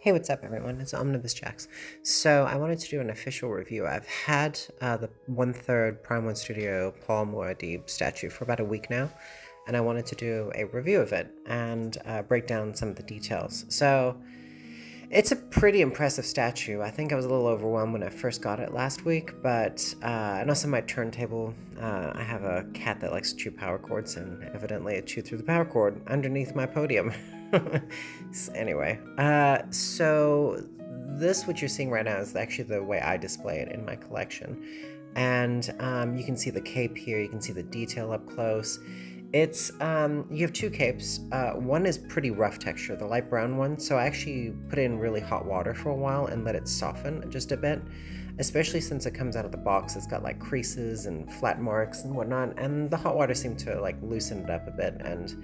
Hey, what's up, everyone? It's Omnibus Jax. So, I wanted to do an official review. I've had the 1/3 Prime 1 Studio Paul Muadib statue for about a week now, and I wanted to do a review of it and break down some of the details. So, it's a pretty impressive statue. I think I was a little overwhelmed when I first got it last week, but and also my turntable, I have a cat that likes to chew power cords, and evidently it chewed through the power cord underneath my podium. Anyway, so this, what you're seeing right now, is actually the way I display it in my collection. And you can see the cape here, you can see the detail up close. It's you have two capes. One is pretty rough texture, the light brown one, so I actually put it in really hot water for a while and let it soften just a bit, especially since it comes out of the box. It's got like creases and flat marks and whatnot, and the hot water seemed to like loosen it up a bit, and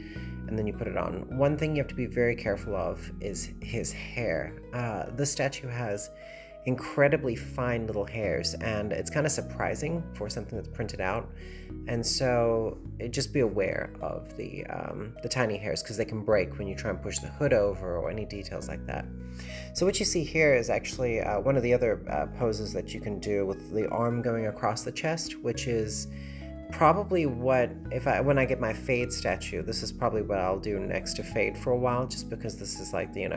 then you put it on. One thing you have to be very careful of is his hair. This statue has incredibly fine little hairs, and it's kind of surprising for something that's printed out. And so just be aware of the tiny hairs, because they can break when you try and push the hood over or any details like that. So what you see here is actually one of the other poses that you can do with the arm going across the chest, which is probably what, when I get my Fade statue, this is probably what I'll do next to Fade for a while, just because this is like, the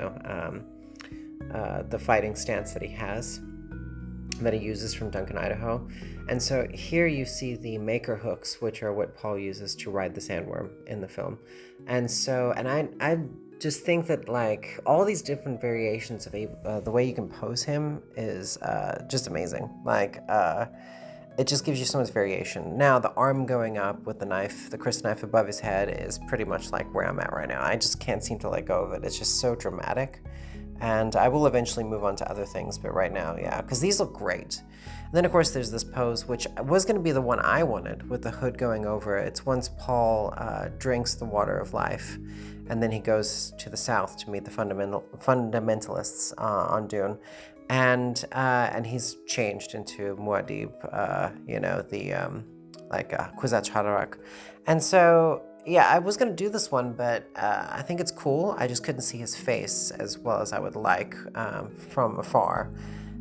fighting stance that he has, that he uses from Duncan, Idaho. And so here you see the maker hooks, which are what Paul uses to ride the sandworm in the film. And so, and I just think that like all these different variations of the way you can pose him is just amazing. It just gives you so much variation. Now, the arm going up with the knife, the Chris knife above his head, is pretty much like where I'm at right now. I just can't seem to let go of it. It's just so dramatic. And I will eventually move on to other things, but right now, yeah, because these look great. And then, of course, there's this pose, which was going to be the one I wanted, with the hood going over. It's once Paul drinks the water of life, and then he goes to the south to meet the fundamentalists on Dune. And he's changed into Muad'Dib, Kwisatz Haderach. And so, yeah, I was going to do this one, but I think it's cool. I just couldn't see his face as well as I would like from afar.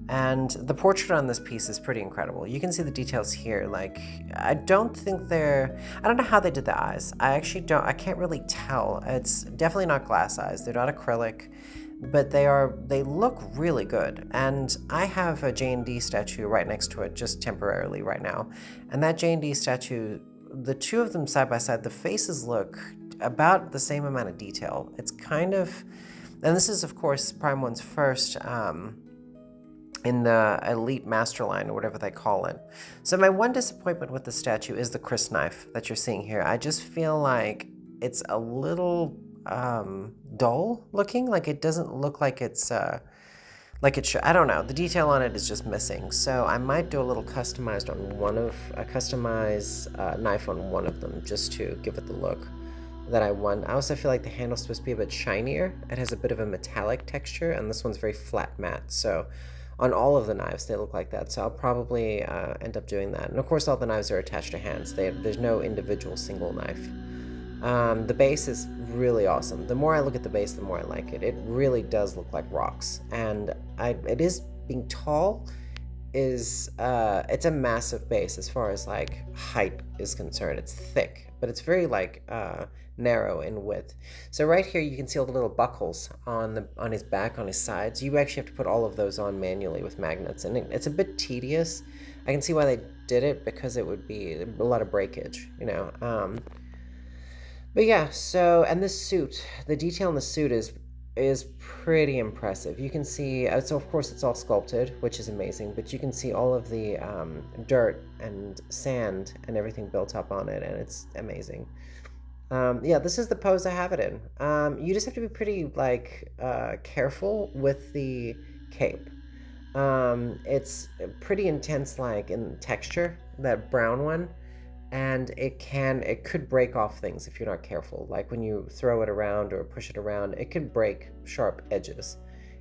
And the portrait on this piece is pretty incredible. You can see the details here. Like, I don't know how they did the eyes. I can't really tell. It's definitely not glass eyes. They're not acrylic, but they look really good. And I have a J&D statue right next to it, just temporarily right now. And that J&D statue, the two of them side by side, the faces look about the same amount of detail. It's kind of, and this is of course Prime 1's first in the Elite Master line, or whatever they call it. So my one disappointment with the statue is the Chris knife that you're seeing here. I just feel like it's a little dull looking. Like, it doesn't look like it's like it should. I don't know. The detail on it is just missing. So I might do a little customized knife on one of them, just to give it the look that I want. I also feel like the handle's supposed to be a bit shinier. It has a bit of a metallic texture, and this one's very flat matte. So on all of the knives, they look like that. So I'll probably end up doing that. And of course, all the knives are attached to hands. There's no individual single knife. The base is really awesome. The more I look at the base, the more I like it. It really does look like rocks. And it is, being tall is, it's a massive base as far as like height is concerned. It's thick, but it's very like narrow in width. So right here you can see all the little buckles on his back, on his sides. You actually have to put all of those on manually with magnets, and it's a bit tedious. I can see why they did it, because it would be a lot of breakage, But yeah, so, and this suit, the detail in the suit is pretty impressive. You can see, so of course it's all sculpted, which is amazing, but you can see all of the dirt and sand and everything built up on it, and it's amazing. Yeah, this is the pose I have it in. You just have to be pretty, careful with the cape. It's pretty intense, like, in texture, that brown one. And it could break off things if you're not careful. Like when you throw it around or push it around, it could break sharp edges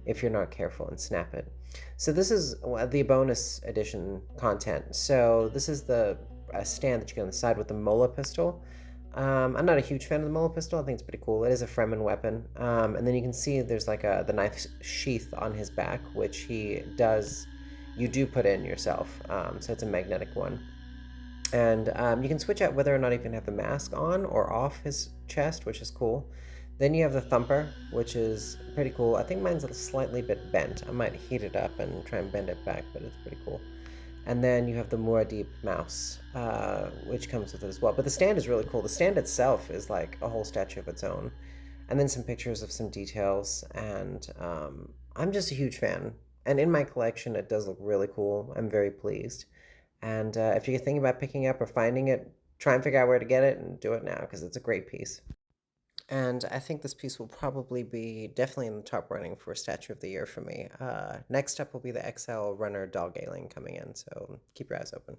if you're not careful and snap it. So this is the bonus edition content. So this is the stand that you get on the side with the Mola pistol. I'm not a huge fan of the Mola pistol. I think it's pretty cool. It is a Fremen weapon. And then you can see there's like the knife sheath on his back, which you do put in yourself. So it's a magnetic one. And you can switch out whether or not you can have the mask on or off his chest, which is cool. Then you have the thumper, which is pretty cool. I think mine's a slightly bit bent. I might heat it up and try and bend it back, but it's pretty cool. And then you have the Muadib mouse, which comes with it as well. But the stand is really cool. The stand itself is like a whole statue of its own. And then some pictures of some details. And I'm just a huge fan. And in my collection, it does look really cool. I'm very pleased. And if you're thinking about picking up or finding it, try and figure out where to get it and do it now because it's a great piece. And I think this piece will probably be definitely in the top running for Statue of the Year for me. Next up will be the XL Runner Dog Ailing coming in, so keep your eyes open.